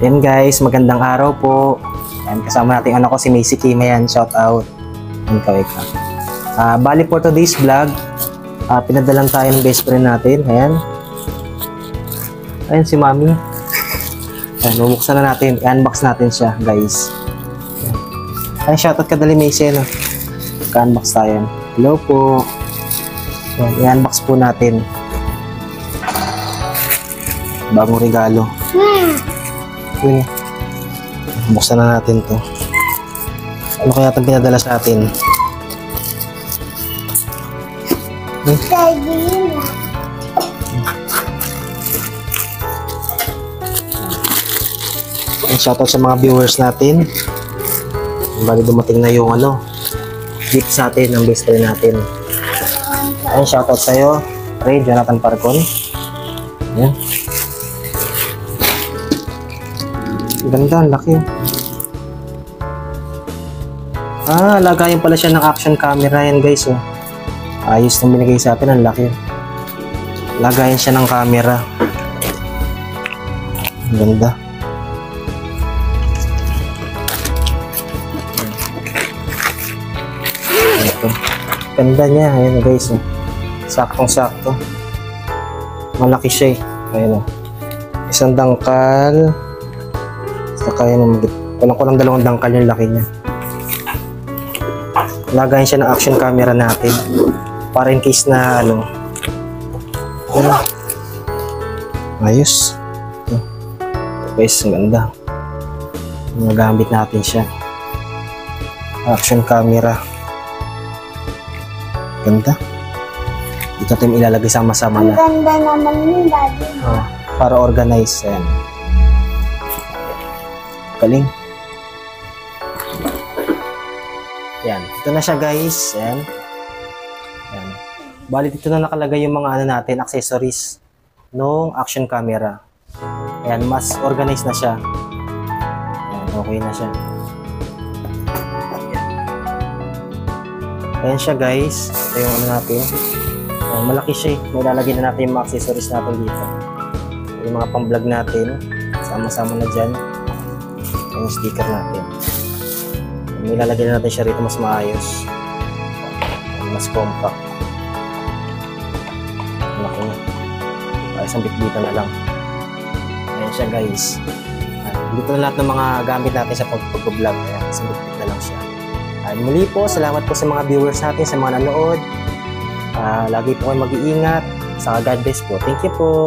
Ayan guys, magandang araw po. Ayan, kasama natin anak ko si Macy Kim. Ayan, shout out. Ayan, ikaw. Bali for today's vlog, pinadalan tayo ng best friend natin. Ayan. Ayan si Mami. Ayan, bubuksan na natin. I-unbox natin siya guys. Ayan, shout out ka dali Macy. No? Ka-unbox tayo. Hello po. Ayan, i-unbox po natin. Bagong regalo. Yun. Buksan na natin to. Ano kaya itong pinadala sa atin? Shoutout sa mga viewers natin. Bali dumating na yung gift sa atin ng best friend natin. Ayun, shoutout sa'yo, Ray Jonathan Parcon. Ayan. Ganda, ang laki. Lagayan pala siya ng action camera yan guys. Oh. Ayos nang binigay sa atin, ang laki. Lagayan siya ng camera. Ang ganda. Ito. Ganda niya, ayan guys. Oh. Saktong-sakto. Malaki siya eh. Ayan oh. Isang dangkal. Kaya naman, kulang dalawang dangkal yung laki niya. Lagayan siya ng action camera natin para in case na ayos. Guys, ang ganda. Magamit natin siya. Action camera. Ganda. Dito natin ilalagay sama-sama na. Ang ganda naman yung daddy. Para organize. Ayan. Galing. Yan. Ito na siya guys. Yan. Yan. Bali dito na nakalagay yung mga natin, accessories nung action camera. Ayan, mas organized na siya. Ayan, okay na siya. Ayan siya guys. Ito yung natin. Ayan, malaki siya eh. May lalagay na natin yung mga accessories natin dito. Yung mga pang-vlog natin. Sama-sama na dyan. Yung sticker natin. Nilalagay na natin siya rito mas maayos. Mas compact. Malaki na. Ay, isang bitbitan na lang. Ayan siya guys. Dito na lahat ng mga gamit natin sa pag-vlog. Ayan, isang bitbit na lang siya. Muli po, salamat po sa mga viewers natin, sa mga nanood. Lagi po kayo mag-iingat. Saka God bless po. Thank you po.